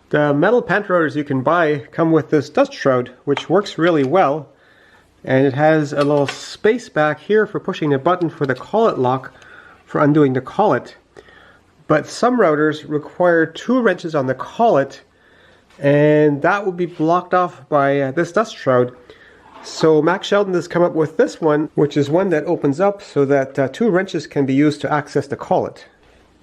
The metal pantorouters you can buy come with this dust shroud, which works really well. And it has a little space back here for pushing the button for the collet lock for undoing the collet. But some routers require 2 wrenches on the collet, and that will be blocked off by this dust shroud. So Max Sheldon has come up with this one, which is one that opens up so that 2 wrenches can be used to access the collet.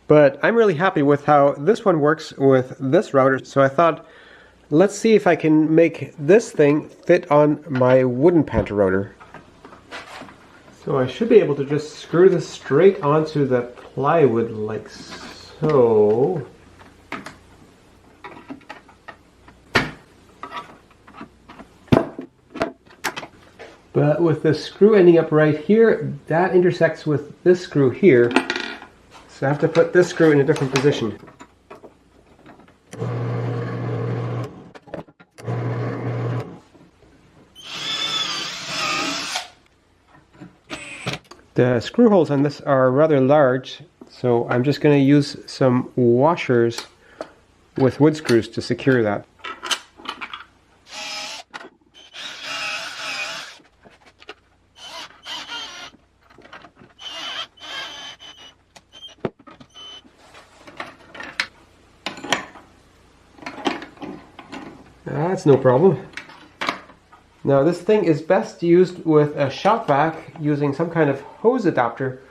But I'm really happy with how this one works with this router, so I thought, let's see if I can make this thing fit on my wooden pantorouter. So I should be able to just screw this straight onto the plywood like so. But with the screw ending up right here, that intersects with this screw here. So I have to put this screw in a different position. The screw holes on this are rather large, so I'm just going to use some washers with wood screws to secure that. That's no problem. Now this thing is best used with a shop vac using some kind of hose adapter,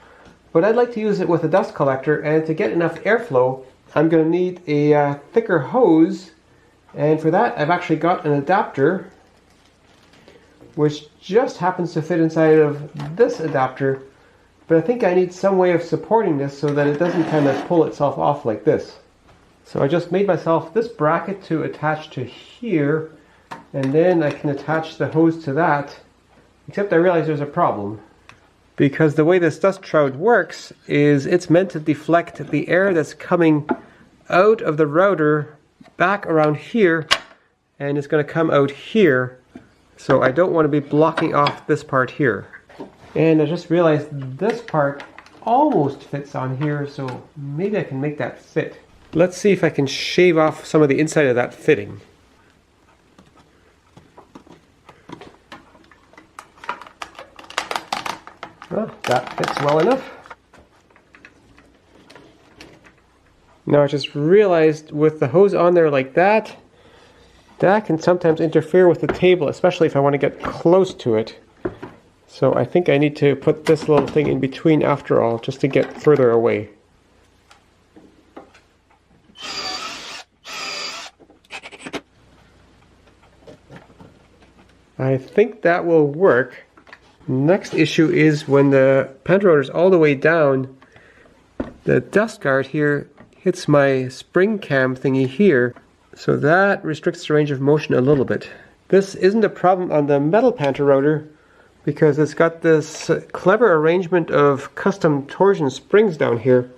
but I'd like to use it with a dust collector, and to get enough airflow I'm going to need a thicker hose, and for that I've actually got an adapter which just happens to fit inside of this adapter, but I think I need some way of supporting this so that it doesn't kind of pull itself off like this. So I just made myself this bracket to attach to here, and then I can attach the hose to that, except I realize there's a problem. Because the way this dust shroud works is it's meant to deflect the air that's coming out of the router back around here, and it's going to come out here. So I don't want to be blocking off this part here. And I just realized this part almost fits on here, so maybe I can make that fit. Let's see if I can shave off some of the inside of that fitting. Well, that fits well enough. Now I just realized with the hose on there like that, that can sometimes interfere with the table, especially if I want to get close to it. So I think I need to put this little thing in between after all, just to get further away. I think that will work. Next issue is when the pantorouter is all the way down, the dust guard here hits my spring cam thingy here, so that restricts the range of motion a little bit. This isn't a problem on the metal pantorouter because it's got this clever arrangement of custom torsion springs down here,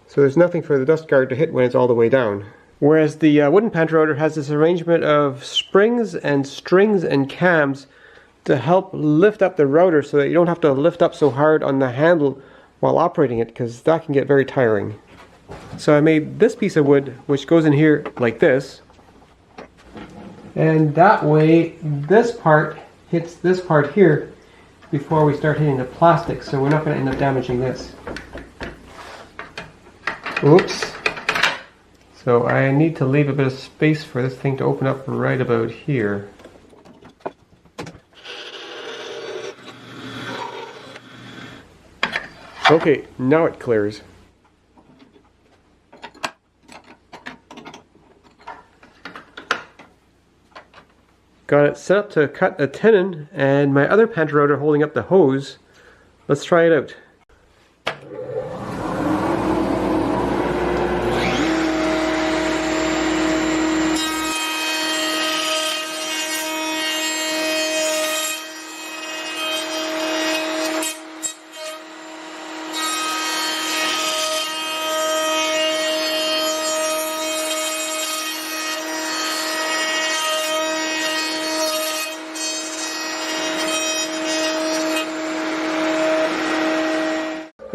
so there's nothing for the dust guard to hit when it's all the way down. Whereas the wooden pantorouter has this arrangement of springs and strings and cams to help lift up the router so that you don't have to lift up so hard on the handle while operating it, because that can get very tiring. So I made this piece of wood which goes in here like this, and that way this part hits this part here before we start hitting the plastic, so we're not going to end up damaging this. Oops. So I need to leave a bit of space for this thing to open up right about here. Okay, now it clears. Got it set up to cut a tenon, and my other pantorouter holding up the hose. Let's try it out.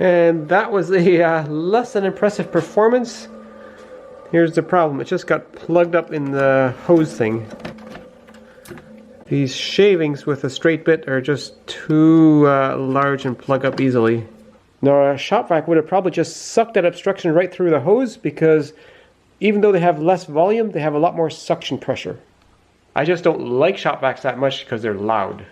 And that was a less than impressive performance. Here's the problem, it just got plugged up in the hose thing. These shavings with a straight bit are just too large and plug up easily. Now a shop vac would have probably just sucked that obstruction right through the hose, because even though they have less volume, they have a lot more suction pressure. I just don't like shop vacs that much because they're loud.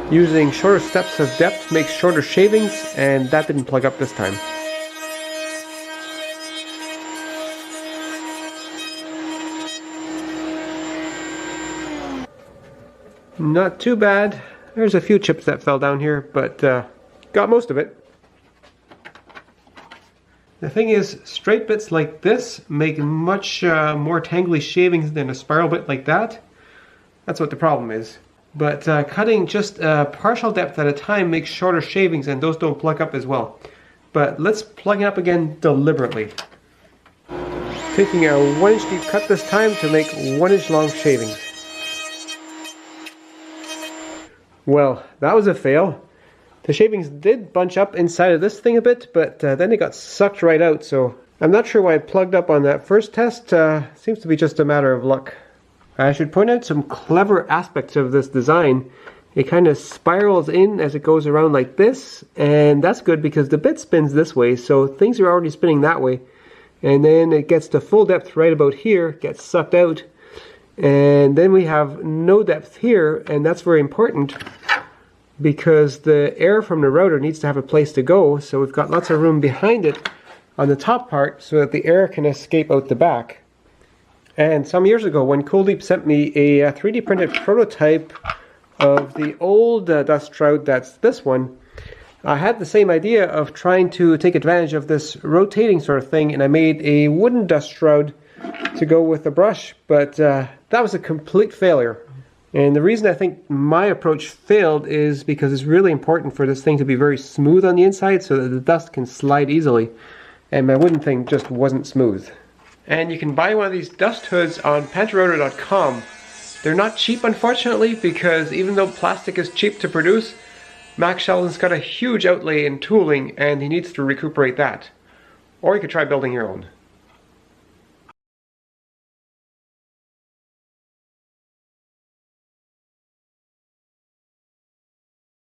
Using shorter steps of depth makes shorter shavings, and that didn't plug up this time. Not too bad. There's a few chips that fell down here, but got most of it. The thing is, straight bits like this make much more tangly shavings than a spiral bit like that. That's what the problem is. But cutting just a partial depth at a time makes shorter shavings, and those don't plug up as well. But let's plug it up again deliberately. Taking a 1-inch deep cut this time to make 1-inch long shavings. Well, that was a fail. The shavings did bunch up inside of this thing a bit, but then they got sucked right out, so I'm not sure why it plugged up on that first test. Seems to be just a matter of luck. I should point out some clever aspects of this design. It kind of spirals in as it goes around like this, and that's good because the bit spins this way, so things are already spinning that way. And then it gets to full depth right about here, gets sucked out, and then we have no depth here, and that's very important because the air from the router needs to have a place to go, so we've got lots of room behind it on the top part so that the air can escape out the back. And some years ago, when Cooldeep sent me a 3D printed prototype of the old dust shroud, that's this one, I had the same idea of trying to take advantage of this rotating sort of thing, and I made a wooden dust shroud to go with the brush, but that was a complete failure. And the reason I think my approach failed is because it's really important for this thing to be very smooth on the inside so that the dust can slide easily, and my wooden thing just wasn't smooth. And you can buy one of these dust hoods on pantorouter.com. They're not cheap, unfortunately, because even though plastic is cheap to produce, Max Sheldon's got a huge outlay in tooling and he needs to recuperate that. Or you could try building your own.